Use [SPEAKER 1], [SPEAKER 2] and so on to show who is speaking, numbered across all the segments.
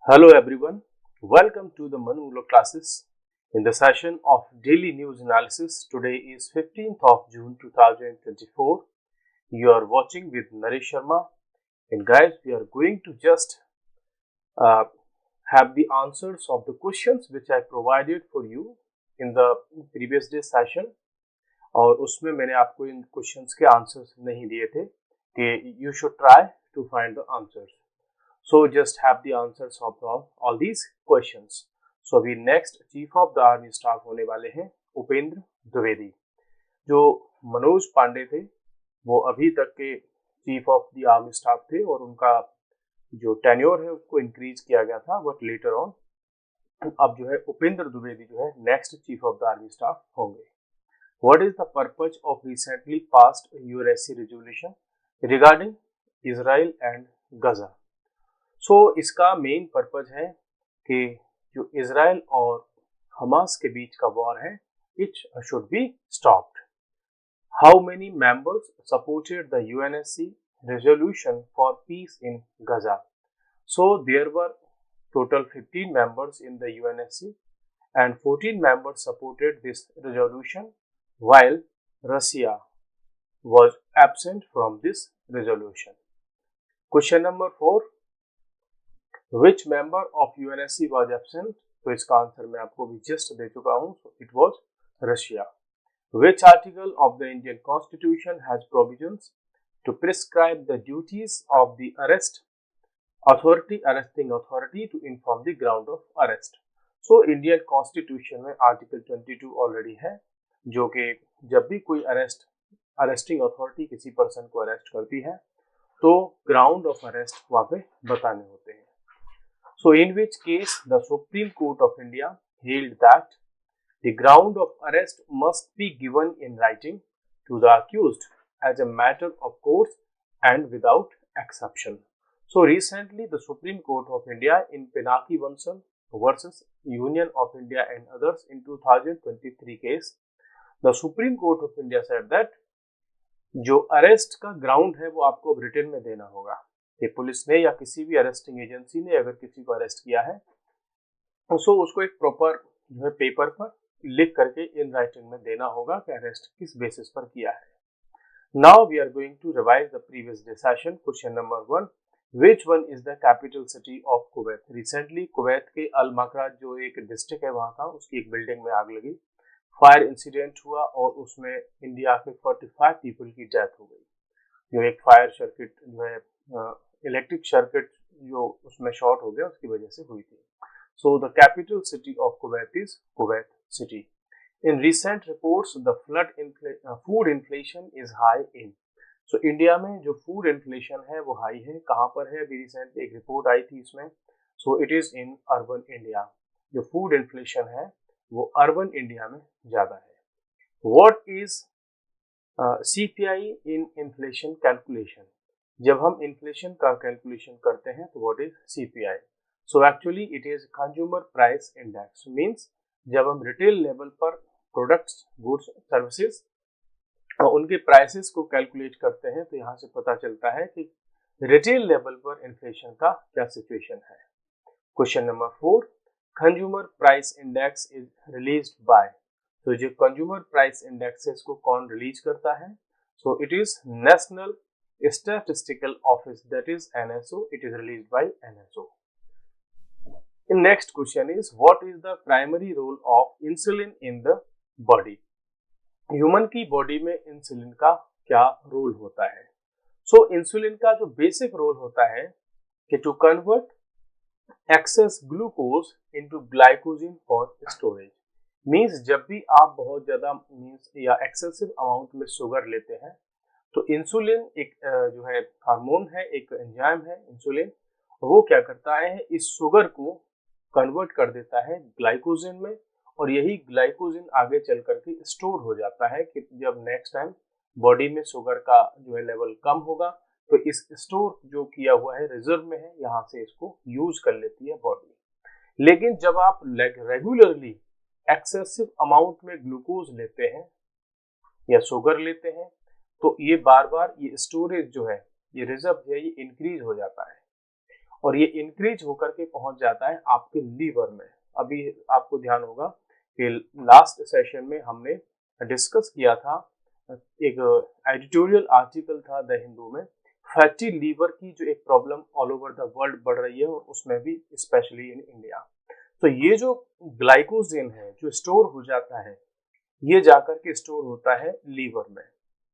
[SPEAKER 1] Hello everyone, welcome to the Manulo classes. In the session of daily news analysis, today is 15th of June 2024. You are watching with Naresh Sharma, and guys, we are going to just uh, have the answers of the questions which I provided for you in the previous day session. और उसमें मैंने आपको इन questions के answers नहीं दिए थे कि you should try to find the answers. So just have the answers of all these questions. So अभी next chief of the army staff होने वाले हैं उपेंद्र द्विवेदी। जो मनोज पांडे थे वो अभी तक के chief of the army staff थे और उनका जो टेन्योर है उसको इंक्रीज किया गया था, बट लेटर ऑन अब जो है उपेंद्र द्विवेदी जो है next chief of the army staff होंगे। What is the purpose of recently passed UNSC resolution regarding Israel and Gaza? So इसका मेन पर्पज है कि जो इजराइल और हमास के बीच का वॉर है it should be stopped. How many members supported the UNSC resolution for peace in Gaza? So there were total 15 members in the UNSC and 14 members supported this resolution while Russia was absent from this resolution. Question number 4. Which member of UNSC was absent? तो इसका answer मैं आपको भी just they चुका हूं, so it was Russia. Which article of the Indian Constitution has provisions to prescribe the duties of the arresting authority to inform the ground of arrest? So Indian Constitution में article 22 already है, जो कि जब भी कोई arresting authority किसी person को arrest करती है तो ग्राउंड ऑफ अरेस्ट वहां पे बताने होते हैं। So in which case the Supreme Court of India held that the ground of arrest must be given in writing to the accused as a matter of course and without exception. So recently the Supreme Court of India in Pinaki Bansal versus Union of India and others in 2023 case, the Supreme Court of India said that जो arrest का ground है वो आपको Britain में देना होगा कि police ने या किसी भी अरेस्टिंग एजेंसी ने अगर किसी को अरेस्ट किया है तो उसको एक प्रॉपर जो है पेपर पर लिख करके इन राइटिंग में देना होगा कि अरेस्ट किस बेसिस पर किया है। Now we are going to revise the previous day session. Question number 1, which one is the capital city of Kuwait? Recently Kuwait के अल मकरा जो एक डिस्ट्रिक्ट है वहां का, उसकी एक बिल्डिंग में आग लगी, फायर इंसिडेंट हुआ और उसमें इंडिया के 45 पीपल की डेथ हो गई। जो एक फायर सर्किट जो है इलेक्ट्रिक सर्किट जो उसमें शॉर्ट हो गया उसकी वजह से हुई थी। So the capital city of Kuwait is Kuwait city. In recent reports the food inflation is high in. So India में जो फूड इन्फ्लेशन है वो हाई है। कहाँ पर है? अभी रिसेंटली एक रिपोर्ट आई थी इसमें। So it is in urban India. जो फूड इन्फ्लेशन है वो अर्बन इंडिया में ज्यादा है। What is CPI in inflation calculation? जब हम इन्फ्लेशन का कैलकुलेशन करते हैं तो what is CPI? So actually it is consumer price index. Means जब हम रिटेल लेवल पर प्रोडक्ट्स, गुड्स, सर्विसेज उनके प्राइसेस को कैलकुलेट करते हैं तो यहाँ से पता चलता है कि रिटेल लेवल पर इन्फ्लेशन का क्या सिचुएशन है। Question number 4, consumer price index is released by. तो जो कंज्यूमर प्राइस इंडेक्सेस को कौन रिलीज करता है? So it is national statistical office, that is NSO. It is released by NSO. The next question is, what is the primary role of insulin in the body? Human की body में insulin का क्या role होता है? सो insulin का जो basic role होता है कि to convert excess glucose into glycogen for storage. Means जब भी आप बहुत ज्यादा मींस या एक्सेसिव अमाउंट में शुगर लेते हैं तो इंसुलिन एक जो है हार्मोन है, एक एंजाइम है इंसुलिन, वो क्या करता है इस शुगर को कन्वर्ट कर देता है ग्लाइकोजन में और यही ग्लाइकोजन आगे चल करके स्टोर हो जाता है कि जब नेक्स्ट टाइम बॉडी में शुगर का जो है लेवल कम होगा तो इस स्टोर जो किया हुआ है रिजर्व में है, यहाँ से इसको यूज कर लेती है बॉडी। लेकिन जब आप रेगुलरली एक्सेसिव अमाउंट में ग्लूकोज लेते हैं या शुगर लेते हैं तो ये बार बार ये स्टोरेज जो है, ये रिजर्व है, ये इंक्रीज हो जाता है और ये इंक्रीज होकर के पहुंच जाता है आपके लीवर में। अभी आपको ध्यान होगा कि लास्ट सेशन में हमने डिस्कस किया था, एक एडिटोरियल आर्टिकल था द हिंदू में, फैटी लीवर की जो एक problem all over the world बढ़ रही है और उसमें भी स्पेशली इन इंडिया। तो ये जो ग्लाइकोजेन है जो स्टोर हो जाता है, ये जाकर के स्टोर होता है लीवर में,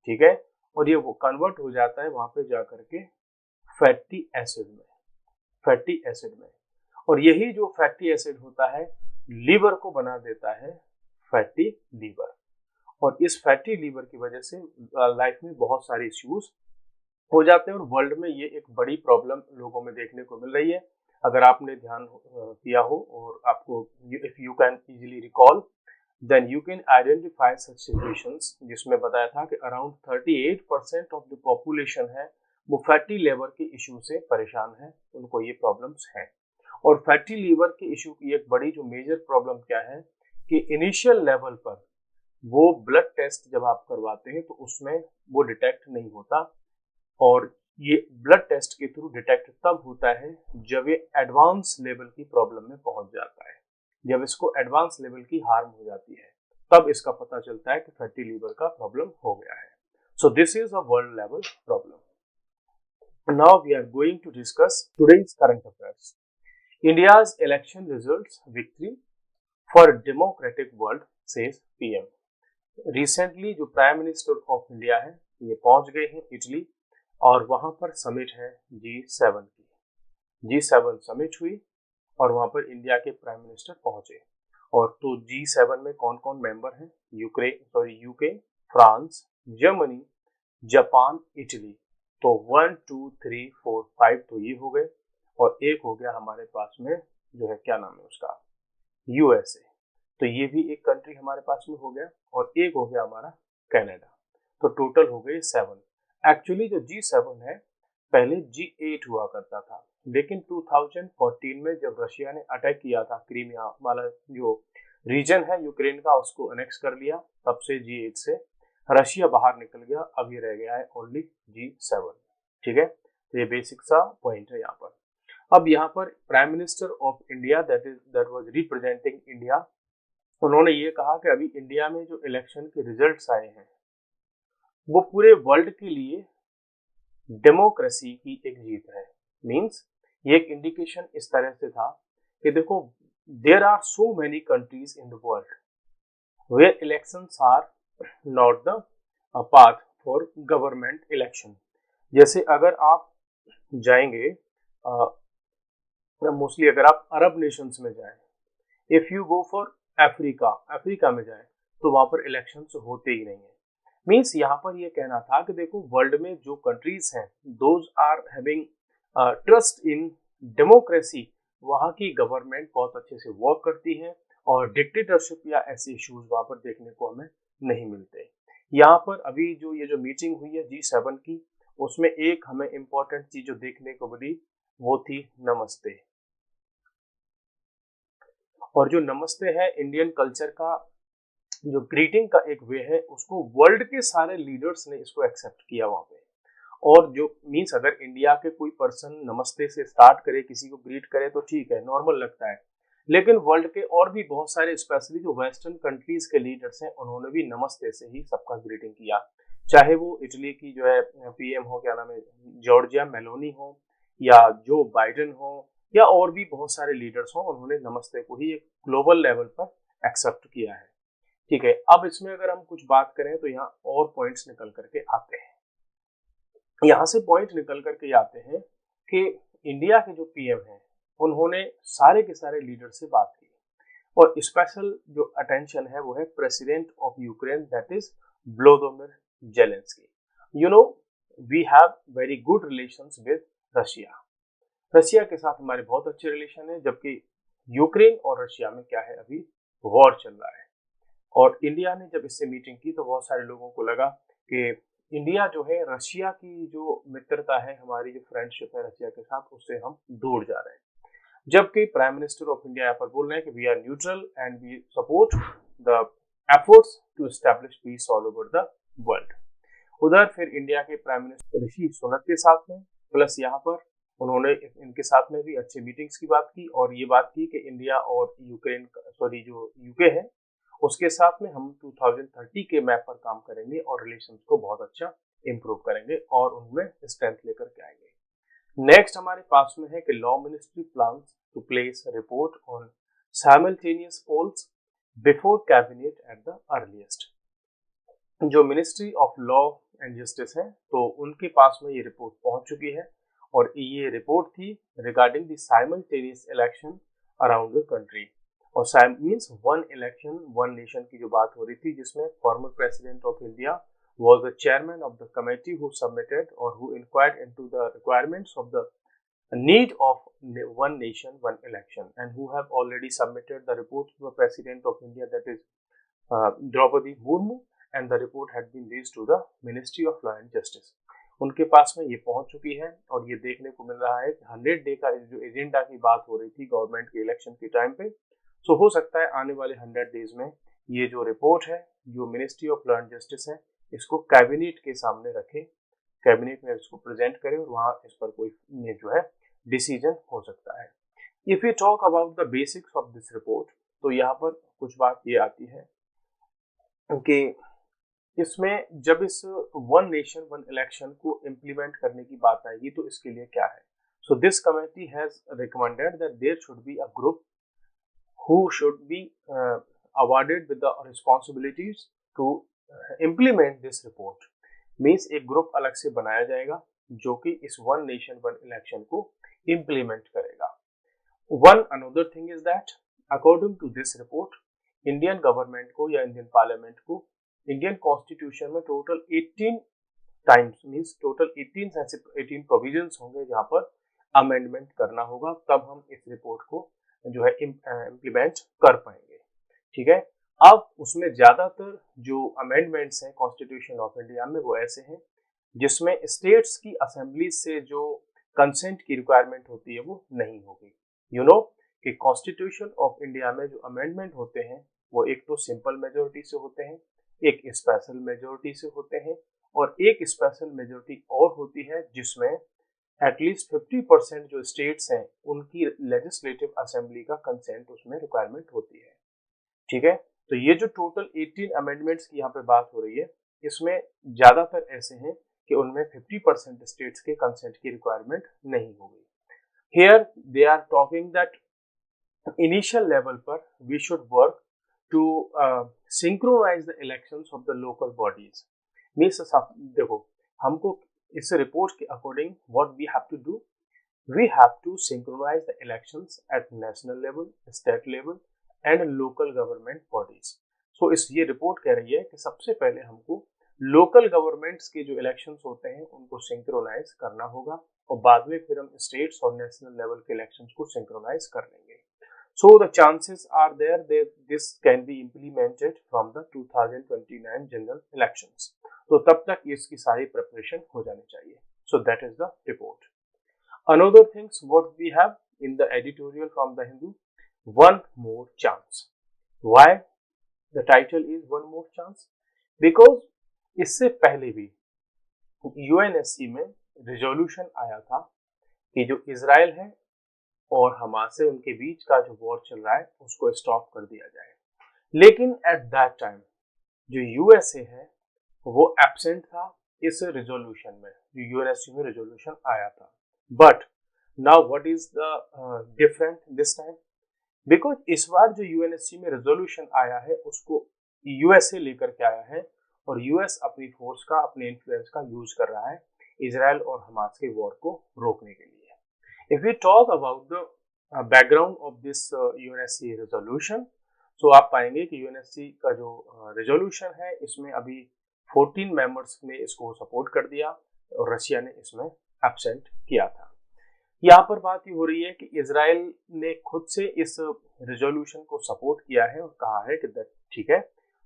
[SPEAKER 1] ठीक है, और ये वो कन्वर्ट हो जाता है वहां पे जाकर के फैटी एसिड में, फैटी एसिड में। और यही जो फैटी एसिड होता है लीवर को बना देता है फैटी लीवर। और इस फैटी लीवर की वजह से लाइफ में बहुत सारे इश्यूज हो जाते हैं और वर्ल्ड में ये एक बड़ी प्रॉब्लम लोगों में देखने को मिल रही है। अगर आपने ध्यान किया हो और आपको if you can easily recall then you can identify such situations, जिसमें बताया था कि अराउंड 38% ऑफ द पॉपुलेशन है वो फैटी लीवर के इशू से परेशान है, उनको ये प्रॉब्लम्स हैं। और फैटी लीवर के इशू की एक बड़ी जो मेजर प्रॉब्लम क्या है कि इनिशियल लेवल पर वो ब्लड टेस्ट जब आप करवाते हैं तो उसमें वो डिटेक्ट नहीं होता, और ये ब्लड टेस्ट के थ्रू डिटेक्ट तब होता है जब ये एडवांस लेवल की प्रॉब्लम में पहुंच जाता है, जब इसको एडवांस लेवल की हार्म हो जाती है तब इसका पता चलता है कि फैटी लीवर का प्रॉब्लम हो गया है। So this is a world level problem. Now we are going to discuss today's current affairs. India's election results victory for democratic world says PM. Recently जो प्राइम मिनिस्टर ऑफ इंडिया है ये पहुंच गए हैं Italy, और वहां पर summit है G7 की। G7 समिट हुई और वहां पर इंडिया के प्राइम मिनिस्टर पहुंचे। और तो G7 में कौन कौन मेंबर हैं? UK, France, Germany, Japan, Italy. तो 1 2 3 4 5 तो ये हो गए, और एक हो गया हमारे पास में जो है, क्या नाम है उसका, यूएसए। तो ये भी एक कंट्री हमारे पास में हो गया, और एक हो गया हमारा कनाडा। तो टोटल हो गए 7। एक्चुअली जो G7 है पहले G8 हुआ करता था, लेकिन 2014 में जब रशिया ने अटैक किया था, क्रीमिया वाला जो रीजन है यूक्रेन का उसको अनेक्स कर लिया, तब से G8 से रशिया बाहर निकल गया। अब ये रह गया है ओनली G7, ठीक है। तो ये बेसिक सा पॉइंट है यहाँ पर। अब यहाँ पर prime minister of India that was representing India, उन्होंने ये कहा कि अभी इंडिया में जो इलेक्शन के रिजल्ट्स आए हैं वो पूरे वर्ल्ड के लिए डेमोक्रेसी की एक जीत है। मींस ये एक इंडिकेशन इस तरह से था कि देखो, there are so many countries in the world where elections are not the path for government election. जैसे अगर आप जाएंगे, मोस्टली अगर आप अरब नेशंस में जाएं, if you go for Africa में जाएं, तो वहां पर इलेक्शंस होते ही नहीं है। मींस यहाँ पर ये कहना था कि देखो, वर्ल्ड में जो कंट्रीज हैं those are having trust in democracy, वहाँ की गवर्नमेंट बहुत अच्छे से वर्क करती है, और डिक्टेटरशिप या ऐसे इश्यूज वहाँ पर देखने को हमें नहीं मिलते। यहाँ पर अभी जो ये जो मीटिंग हुई है G7 की, उसमें एक हमें इम्पोर्टेंट चीज जो देखने को मिली वो थी नमस्ते। और जो नमस्ते है इंडियन कल्चर का जो ग्रीटिंग का एक वे है, उसको वर्ल्ड के सारे लीडर्स ने इसको एक्सेप्ट किया वहां पे। और जो मीन्स अगर इंडिया के कोई पर्सन नमस्ते से स्टार्ट करे, किसी को ग्रीट करे तो ठीक है, नॉर्मल लगता है, लेकिन वर्ल्ड के और भी बहुत सारे स्पेशली जो वेस्टर्न कंट्रीज के लीडर्स हैं उन्होंने भी नमस्ते से ही सबका ग्रीटिंग किया। चाहे वो इटली की जो है पीएम हो, क्या नाम है, जॉर्जिया मेलोनी हो, या जो बाइडेन हो, या और भी बहुत सारे लीडर्स हो, उन्होंने नमस्ते को ही एक ग्लोबल लेवल पर एक्सेप्ट किया है, ठीक है। अब इसमें अगर हम कुछ बात करें तो यहाँ और पॉइंट्स निकल करके आते हैं। यहाँ से पॉइंट निकल करके आते हैं कि इंडिया के जो पीएम हैं उन्होंने सारे के सारे लीडर से बात की, और स्पेशल जो अटेंशन है वो है president of Ukraine, that is Vladimir Zelensky. You know, we have very good relations with Russia के साथ हमारे बहुत अच्छे रिलेशन है, जबकि यूक्रेन और रशिया में क्या है, अभी वॉर चल रहा है। और इंडिया ने जब इससे मीटिंग की तो बहुत सारे लोगों को लगा कि इंडिया जो है, रशिया की जो मित्रता है, हमारी जो फ्रेंडशिप है रशिया के साथ, उससे हम दूर जा रहे हैं। जबकि प्राइम मिनिस्टर ऑफ इंडिया यहाँ पर बोल रहे हैं कि we are neutral and we support the efforts to establish peace all over the world. उधर फिर इंडिया के प्राइम मिनिस्टर ऋषि सुनक के साथ में, प्लस यहाँ पर उन्होंने इनके साथ में भी अच्छे मीटिंग्स की बात की और ये बात की कि इंडिया और यूक्रेन जो यूके है उसके साथ में हम 2030 के मैप पर काम करेंगे और रिलेशंस को बहुत अच्छा इम्प्रूव करेंगे और उनमें स्ट्रेंथ लेकर के आएंगे। नेक्स्ट हमारे पास में है कि law ministry plans to place report on simultaneous polls before cabinet at the earliest. जो ministry of law and justice है तो उनके पास में ये रिपोर्ट पहुंच चुकी है और ये रिपोर्ट थी regarding the simultaneous election around the country. और means one election one nation की जो बात हो रही थी, जिसमें former president of India was the chairman of the committee who submitted or who inquired into the requirements of the need of one nation one election and who have already submitted the report to the president of India, that is Draupadi Murmu, and the report had been raised to the Ministry of Law and Justice। उनके पास में ये पहुंच चुकी है और ये देखने को मिल रहा है कि 100 डे का जो एजेंडा की बात हो रही थी गवर्नमेंट के इलेक्शन के टाइम पे, सो हो सकता है आने वाले 100 डेज में ये जो रिपोर्ट है जो ministry of law and justice है इसको कैबिनेट के सामने रखे, कैबिनेट में इसको प्रेजेंट करे और वहां इस पर कोई जो है डिसीजन हो सकता है। If you talk about the basics of this report तो यहाँ पर कुछ बात ये आती है कि इसमें जब इस वन नेशन वन इलेक्शन को इम्प्लीमेंट करने की बात आएगी तो इसके लिए क्या है। So this committee has recommended that there should be a group who should be awarded with the responsibilities to implement this report. Means एक ग्रुप अलग से बनाया जाएगा जो कि इस वन नेशन वन इलेक्शन को इम्प्लीमेंट करेगा। One another thing is that according to this report Indian government को या इंडियन पार्लियामेंट को इंडियन कॉन्स्टिट्यूशन में total 18 times means total 18 provisions होंगे जहां पर अमेंडमेंट करना होगा, तब हम इस रिपोर्ट को जो है इम्प्लीमेंट कर पाएंगे। ठीक है, अब उसमें ज्यादातर जो अमेंडमेंट्स हैं कॉन्स्टिट्यूशन ऑफ इंडिया में वो ऐसे हैं जिसमें स्टेट्स की असेंबली से जो कंसेंट की रिक्वायरमेंट होती है वो नहीं होगी। यू नो कि कॉन्स्टिट्यूशन ऑफ इंडिया में जो अमेंडमेंट होते हैं वो एक तो सिंपल मेजोरिटी से होते हैं, एक स्पेशल मेजोरिटी से होते हैं और एक स्पेशल मेजोरिटी और होती है जिसमें एटलीस्ट 50% जो स्टेट्स हैं उनकी लेजिस्लेटिव असेंबली का कंसेंट उसमें रिक्वायरमेंट होती है। ठीक है, तो ये जो टोटल 18 अमेंडमेंट्स की यहाँ पे बात हो रही है इसमें ज्यादातर ऐसे हैं कि उनमें 50% स्टेट्स के कंसेंट की रिक्वायरमेंट नहीं होगी। Here they are talking that initial level पर we should work to synchronise the elections of the local bodies. Means देखो हमको इस रिपोर्ट के according what we have to do, we have to synchronise the elections at national level, state level and local government bodies. So इस ये report कह रही है कि सबसे पहले हमको लोकल गवर्नमेंट्स के जो इलेक्शंस होते हैं उनको सिंक्रोनाइज करना होगा और बाद में फिर हम स्टेट्स और नेशनल लेवल के इलेक्शंस को सिंक्रोनाइज कर लेंगे। So the chances are there that this can be implemented from the 2029 general elections. तो तब तक इसकी सारी प्रिपरेशन हो जानी चाहिए। So that is the report. Another things what we have in the editorial from the Hindu, one more chance. Why the title is one more chance? Because इससे पहले भी यूएनएससी में रिजोल्यूशन आया था कि जो इजराइल है और हमास से उनके बीच का जो वॉर चल रहा है उसको स्टॉप कर दिया जाए, लेकिन एट दैट टाइम जो यूएसए है वो एब्सेंट था इस रिजोल्यूशन में, जो यूएनएससी में रिजोल्यूशन आया था। But now what is the different this time, because इस बार जो यूएनएससी में रेजोल्यूशन आया है उसको यूएसए लेकर के आया है और यूएस अपनी फोर्स का अपने इन्फ्लुएंस का यूज कर रहा है इजराइल और हमास के वॉर को रोकने के लिए। If we talk about the background of this UNSC resolution, तो आप पाएंगे कि यूएनएससी का जो रेजोल्यूशन है इसमें अभी 14 मेंबर्स ने इसको सपोर्ट कर दिया और रशिया ने इसमें एब्सेंट किया था। यहाँ पर बात ये हो रही है कि इजराइल ने खुद से इस रेजोल्यूशन को सपोर्ट किया है और कहा है कि ठीक है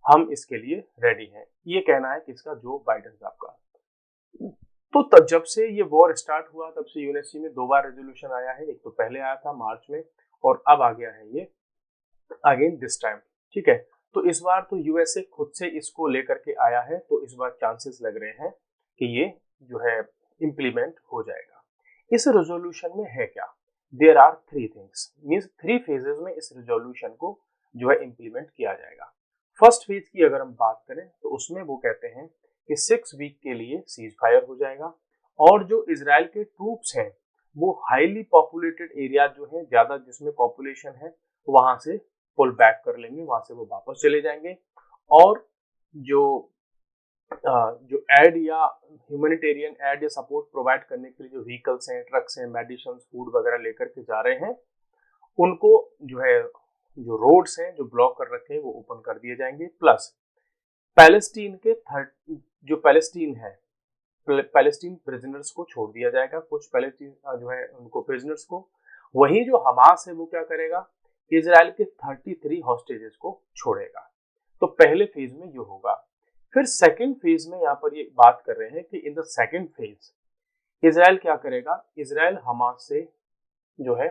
[SPEAKER 1] हम इसके लिए रेडी हैं। ये कहना है किसका, जो बाइडेन साहब का। तो जब से ये वॉर स्टार्ट हुआ तब से यूएनएससी में 2 बार रेजोल्यूशन आया है, एक तो पहले आया था मार्च में और अब आ गया है ये अगेन दिस टाइम। ठीक है, तो इस बार तो यूएसए खुद से इसको लेकर के आया है, तो इस बार चांसेस लग रहे हैं कि ये जो है इम्प्लीमेंट हो जाएगा। इस रेजोल्यूशन में है क्या? There are 3 things, means 3 phases में इस रेजोल्यूशन को जो है इंप्लीमेंट किया जाएगा। फर्स्ट फेज की अगर हम बात करें तो उसमें वो कहते हैं कि 6 वीक के लिए सीज फायर हो जाएगा और जो इजराइल के ट्रूप्स हैं वो हाईली पॉपुलेटेड एरिया जो है, ज्यादा जिसमें पॉपुलेशन है, वहां से पुल बैक कर लेंगे, वहां से वो वापस चले जाएंगे और जो जो एड या ह्यूमैनिटेरियन एड या सपोर्ट प्रोवाइड करने के लिए जो व्हीकल्स हैं, ट्रक्स हैं, मेडिसिन, फूड वगैरह लेकर के जा रहे हैं, उनको जो है जो रोड्स हैं जो ब्लॉक कर रखे हैं वो ओपन कर दिए जाएंगे। प्लस पैलेस्टीन के जो पैलेस्टीन है, पैलेस्टीन प्रिजनर्स को छोड़ दिया जाएगा, कुछ पैलेस्टीन जो है उनको प्रिजनर्स को। वही जो हमास है वो क्या करेगा, इजराइल के 33 हॉस्टेजेस को छोड़ेगा। तो पहले फेज में ये होगा। फिर सेकंड फेज में यहाँ पर ये बात कर रहे हैं कि in the second phase Israel क्या करेगा, इजराइल हमास से जो है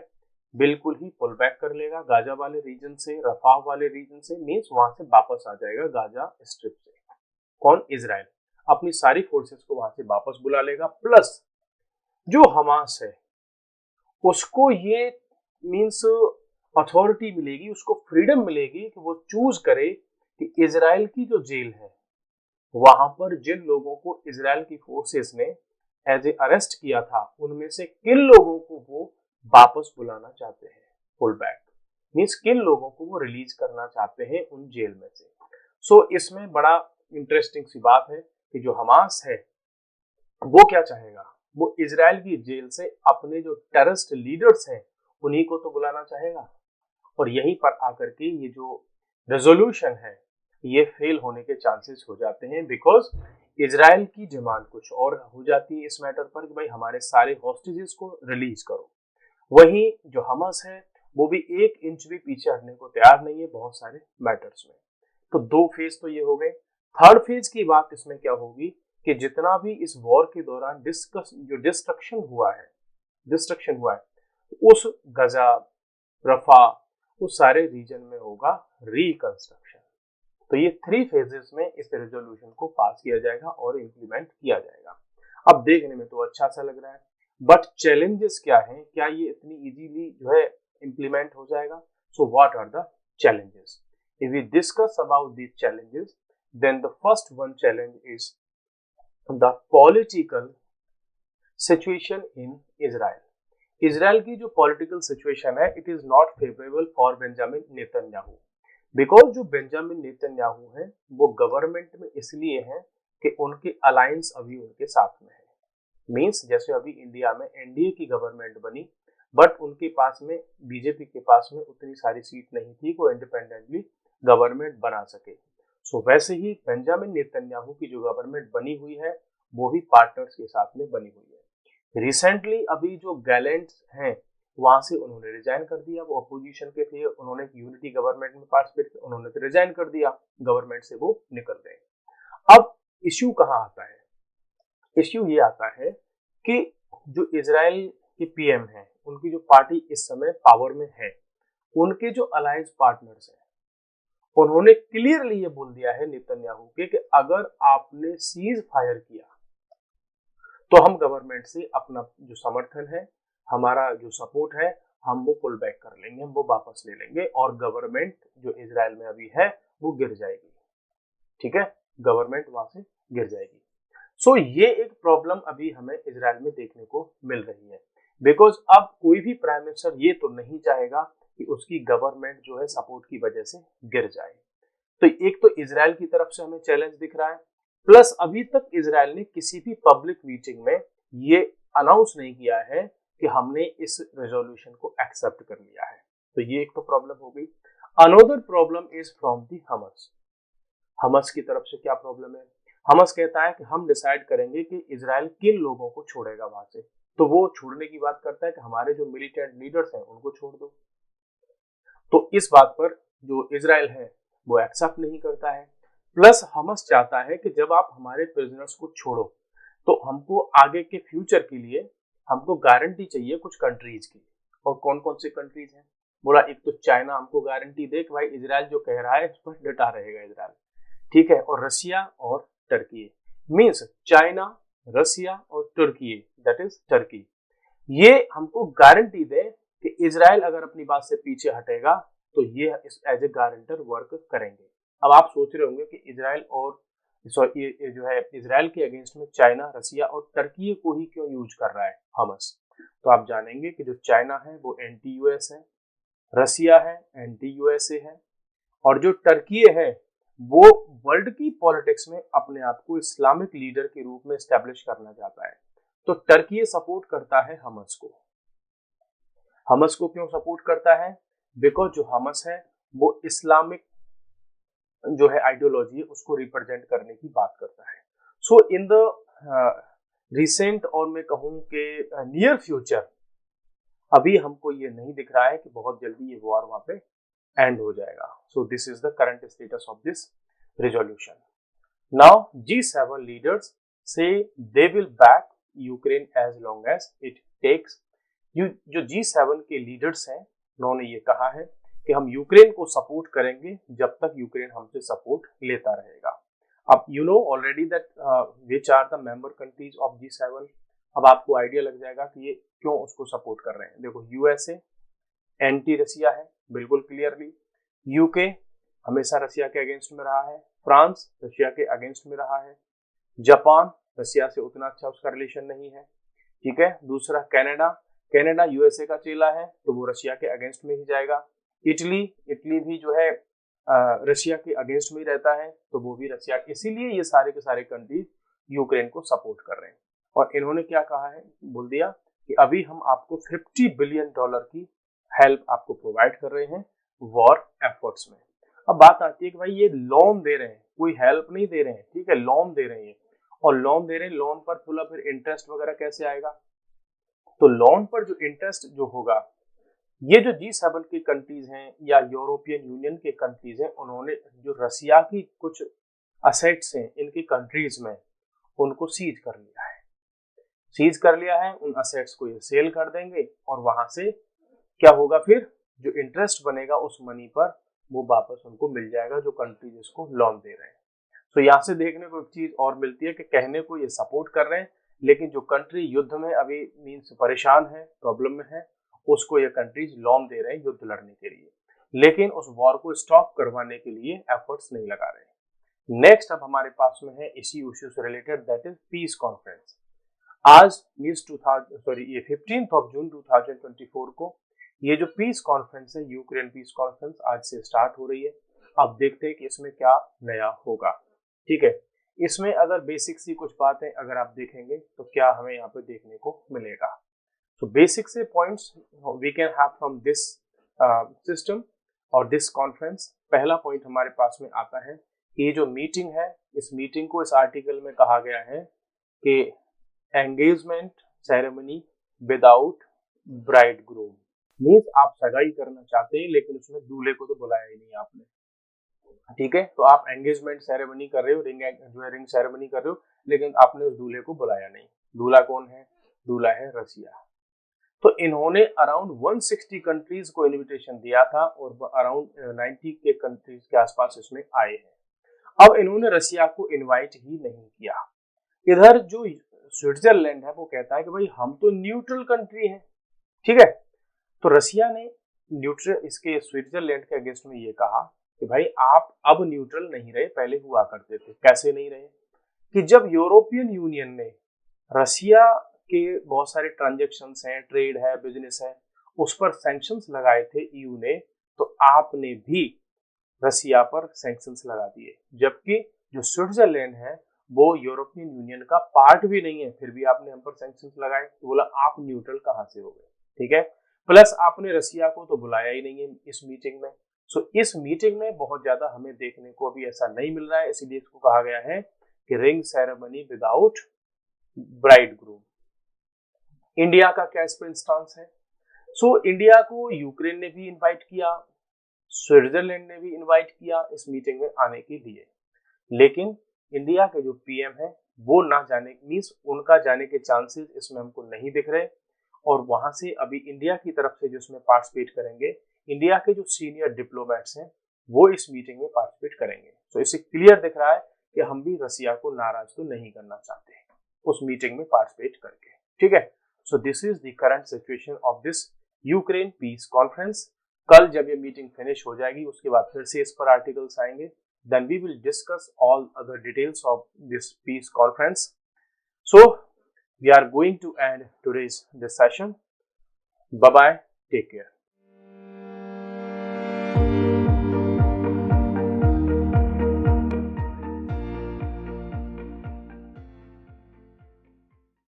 [SPEAKER 1] बिल्कुल ही पुल बैक कर लेगा गाजा वाले रीजन से, रफाह वाले रीजन से, मींस वहां से वापस आ जाएगा गाजा स्ट्रिप से। कौन? इजराइल अपनी सारी फोर्सेस को वहां से वापस बुला लेगा। प्लस जो हमास है उसको ये मींस अथॉरिटी मिलेगी, उसको फ्रीडम मिलेगी कि वो चूज करे कि इजराइल की जो जेल है वहां पर जिन लोगों को इजराइल की फोर्सेस ने एज ए अरेस्ट किया था उनमें से किन लोगों को वो वापस बुलाना चाहते हैं, पुल बैक, मींस किन लोगों को वो रिलीज करना चाहते हैं उन जेल में से। सो इसमें बड़ा इंटरेस्टिंग सी बात है कि जो हमास है वो क्या चाहेगा, वो इजराइल की जेल से अपने जो टेररिस्ट लीडर्स हैं उन्हीं को तो बुलाना चाहेगा। और यहीं पर आकर के ये जो रेजोल्यूशन है ये फेल होने के चांसेस हो जाते हैं, बिकॉज इजराइल की डिमांड कुछ और हो जाती है इस मैटर पर कि भाई हमारे सारे हॉस्टेजेस को रिलीज करो। वहीं जो हमास है वो भी 1 इंच भी पीछे हटने को तैयार नहीं है बहुत सारे मैटर्स में। तो 2 फेज तो ये हो गए। थर्ड फेज की बात इसमें क्या होगी कि जितना भी इस वॉर के दौरान डिस्ट्रक्शन हुआ है उस गजा, रफा, उस सारे रीजन में होगा रिकंस्ट्रक्शन। तो ये 3 फेजेस में इस रेजोल्यूशन को पास किया जाएगा और इंप्लीमेंट किया जाएगा। अब देखने में तो अच्छा सा लग रहा है, बट चैलेंजेस क्या हैं, क्या ये इतनी इजीली जो है इंप्लीमेंट हो जाएगा? So what are the challenges? If we discuss about these challenges, then the first one challenge is the political situation in Israel. Israel की जो पॉलिटिकल सिचुएशन है it is not favourable for Benjamin Netanyahu, because जो Benjamin Netanyahu हैं वो government में इसलिए हैं कि उनके अलायंस अभी उनके साथ में है। मींस जैसे अभी इंडिया में एनडीए की गवर्नमेंट बनी बट उनके पास में, बीजेपी के पास में उतनी सारी सीट नहीं थी को इंडिपेंडेंटली गवर्नमेंट बना सके। सो वैसे ही बेंजामिन नेतन्याहू की जो गवर्नमेंट बनी हुई है वो भी पार्टनर्स के साथ में बनी हुई है। रिसेंटली अभी जो गैलेंट हैं वहां से उन्होंने रिजाइन कर दिया, वो अपोजिशन के थे, उन्होंने यूनिटी गवर्नमेंट में पार्टिसिपेट किया, उन्होंने तो रिजाइन कर दिया, गवर्नमेंट से वो निकल गए। अब इश्यू कहाँ आता है? इश्यू ये आता है कि जो इजराइल के पीएम हैं उनकी जो पार्टी इस समय पावर में है, उनके जो अलायंस पार्टनर्स हैं उन्होंने क्लियरली ये बोल दिया है नेतन्याहू के कि अगर आपने सीज फायर किया तो हम गवर्नमेंट से अपना जो समर्थन है, हमारा जो सपोर्ट है, हम वो पुल बैक कर लेंगे, हम वो वापस ले लेंगे और गवर्नमेंट जो इजराइल में अभी है वो गिर जाएगी। ठीक है, गवर्नमेंट वहां से गिर जाएगी। सो ये एक प्रॉब्लम अभी हमें इजराइल में देखने को मिल रही है, बिकॉज अब कोई भी प्राइम मिनिस्टर ये तो नहीं चाहेगा कि उसकी गवर्नमेंट जो है सपोर्ट की वजह से गिर जाए। तो एक तो इजराइल की तरफ से हमें चैलेंज दिख रहा है, प्लस अभी तक इजराइल ने किसी भी पब्लिक मीटिंग में ये अनाउंस नहीं किया है कि हमने इस रेजोल्यूशन को एक्सेप्ट कर लिया है। तो ये एक तो प्रॉब्लम हो गई। Another problem is from the Hamas. Hamas की तरफ से क्या प्रॉब्लम है? हमास कहता है कि हम डिसाइड करेंगे कि इजराइल किन लोगों को छोड़ेगा वहां से। तो वो छोड़ने की बात करता है कि हमारे जो मिलिटेंट लीडर्स हैं उनको छोड़ दो। तो इस बात पर जो इजराइल है वो एक्सेप्ट नहीं करता है। प्लस हमास चाहता है कि जब आप हमारे प्रिजनर्स को छोड़ो तो हमको आगे के फ्यूचर के लिए हमको गारंटी चाहिए कुछ कंट्रीज की। और कौन कौन से कंट्रीज हैं? बोला एक तो चाइना हमको गारंटी दे कि भाई इजराइल जो कह रहा है इस पर डटा रहेगा इजराइल, ठीक है, और रशिया और टर्की, मीन्स चाइना, रशिया और तुर्की, दैट इज टर्की। ये हमको गारंटी दे कि इजराइल अगर अपनी बात से पीछे हटेगा तो ये एज ए गारंटर वर्क करेंगे। अब आप सोच रहे होंगे कि इजराइल और ये जो है इजराइल के अगेंस्ट में चाइना, रसिया और टर्की को ही क्यों यूज कर रहा है हमस। तो आप जानेंगे कि जो चाइना है वो एंटी यूएस है, रसिया है एंटी यूएसए है, और जो टर्की है वो वर्ल्ड की पॉलिटिक्स में अपने आप को इस्लामिक लीडर के रूप में एस्टेब्लिश करना चाहता है। तो टर्की सपोर्ट करता है हमस को। हमस को क्यों सपोर्ट करता है? बिकॉज जो हमस है वो इस्लामिक जो है आइडियोलॉजी उसको रिप्रेजेंट करने की बात करता है। सो इन द रिसेंट और मैं कहूँ कि नियर फ्यूचर अभी हमको ये नहीं दिख रहा है कि बहुत जल्दी ये वॉर वहां पे एंड हो जाएगा। So this is the current status of this resolution. Now G7 leaders से they will back Ukraine as long as it takes. जो G7 के लीडर्स हैं उन्होंने ये कहा है कि हम यूक्रेन को सपोर्ट करेंगे जब तक यूक्रेन हमसे सपोर्ट लेता रहेगा। अब you know already that which are the member countries of G7। अब आपको आइडिया लग जाएगा कि ये क्यों उसको सपोर्ट कर रहे हैं। देखो, यूएसए एंटी रसिया है बिल्कुल क्लियरली, यूके हमेशा रसिया के अगेंस्ट में रहा है, फ्रांस रशिया के अगेंस्ट में रहा है, जापान रसिया से उतना अच्छा उसका रिलेशन नहीं है, ठीक है। दूसरा कनाडा, कनाडा यूएसए का चेला है तो वो रशिया के अगेंस्ट में ही जाएगा। इटली, इटली भी जो है रशिया के अगेंस्ट में ही रहता है तो वो भी रशिया। इसीलिए ये सारे के सारे कंट्रीज यूक्रेन को सपोर्ट कर रहे हैं। और इन्होंने क्या कहा है, बोल दिया कि अभी हम आपको $50 बिलियन की हेल्प आपको प्रोवाइड कर रहे हैं वॉर एफर्ट्स में। अब बात आती है कि भाई ये लोन दे रहे हैं, कोई हेल्प नहीं दे रहे हैं, ठीक है, लोन दे रहे हैं। और लोन दे रहे हैं, लोन पर थोड़ा फिर इंटरेस्ट वगैरह कैसे आएगा? तो लोन पर जो इंटरेस्ट जो होगा, ये जो G7 की कंट्रीज हैं या यूरोपियन यूनियन के कंट्रीज हैं, उन्होंने जो रसिया की कुछ असेट्स हैं इनकी कंट्रीज में उनको सीज कर लिया है। सीज कर लिया है, उन असेट्स को ये सेल कर देंगे और वहां से क्या होगा, फिर जो इंटरेस्ट बनेगा उस मनी पर वो वापस उनको मिल जाएगा जो कंट्रीज इसको लोन दे रहे हैं। तो यहाँ से देखने को एक चीज और मिलती है कि कहने को ये सपोर्ट कर रहे हैं, लेकिन जो कंट्री युद्ध में अभी मीन्स परेशान है, प्रॉब्लम में है, उसको ये कंट्रीज लोन दे रहे हैं युद्ध लड़ने के लिए, लेकिन उस वॉर को स्टॉप करवाने के लिए एफर्ट्स नहीं लगा रहे। नेक्स्ट अब हमारे पास में है इसी इश्यू से related, that is peace conference. आज मीन्स 15 जून 2024 को ये जो पीस कॉन्फ्रेंस है, यूक्रेन पीस कॉन्फ्रेंस, आज से स्टार्ट हो रही है। अब देखते हैं कि इसमें क्या नया होगा, ठीक है। इसमें अगर बेसिक सी कुछ बातें अगर आप देखेंगे तो क्या हमें यहाँ पे देखने को मिलेगा। तो बेसिक से points we can have from this system और दिस कॉन्फ्रेंस। पहला पॉइंट हमारे पास में आता है कि ये जो मीटिंग है, इस मीटिंग को इस आर्टिकल में कहा गया है कि engagement ceremony without bride groom. Means आप सगाई करना चाहते हैं लेकिन उसमें दूल्हे को तो बुलाया ही नहीं आपने, ठीक है। तो आप एंगेजमेंट सेरेमनी कर रहे हो, रिंग सेरेमनी कर रहे हो, लेकिन आपने उस दूल्हे को बुलाया नहीं। दूल्हा कौन है? दूल्हा है रसिया। तो इन्होंने अराउंड 160 कंट्रीज को इनविटेशन दिया था और अराउंड 90 के कंट्रीज के आसपास इसमें आए हैं। अब इन्होंने रसिया को इनवाइट ही नहीं किया। इधर जो स्विट्जरलैंड है वो कहता है कि भाई हम तो न्यूट्रल कंट्री हैं, ठीक है। तो रसिया ने न्यूट्रल इसके स्विट्जरलैंड के अगेंस्ट में ये कहा कि भाई आप अब न्यूट्रल नहीं रहे, पहले हुआ करते थे। कैसे नहीं रहे? कि जब यूरोपियन यूनियन ने रसिया के बहुत सारे ट्रांजेक्शन्स हैं, ट्रेड है, बिजनेस है, उस पर सैंक्शंस लगाए थे ईयू ने, तो आपने भी रसिया पर सैंक्शंस लगा दिए। जबकि जो स्विट्जरलैंड है वो यूरोपियन यूनियन का पार्ट भी नहीं है, फिर भी आपने हम पर सैंक्शंस लगाए। तो बोला आप न्यूट्रल कहां से हो गए, ठीक है। प्लस आपने रसिया को तो बुलाया ही नहीं है इस मीटिंग में। सो इस मीटिंग में बहुत ज्यादा हमें देखने को अभी ऐसा नहीं मिल रहा है, इसीलिए इसको कहा गया है कि ring ceremony without bride groom. India का क्या इस पर स्टांस है? सो इंडिया को यूक्रेन ने भी इनवाइट किया, स्विट्जरलैंड ने भी इनवाइट किया इस मीटिंग में आने के लिए, लेकिन इंडिया के जो पीएम है वो ना जाने, मीन्स उनका जाने के चांसेस इसमें हमको नहीं दिख रहे। और वहां से अभी इंडिया की तरफ से जो इसमें पार्टिसिपेट करेंगे, इंडिया के जो सीनियर डिप्लोमेट्स हैं वो इस मीटिंग में पार्टिसिपेट करेंगे। तो इससे क्लियर दिख रहा है कि हम भी रसिया को नाराज तो नहीं करना चाहते उस मीटिंग में पार्टिसिपेट करके, ठीक है। So this is the current situation of this Ukraine piece conference. कल जब ये मीटिंग फिनिश हो जाएगी उसके बाद फिर से इस पर आर्टिकल्स आएंगे, then we will discuss all other details of this peace conference. So we are going to end today's this session. Bye bye, take care.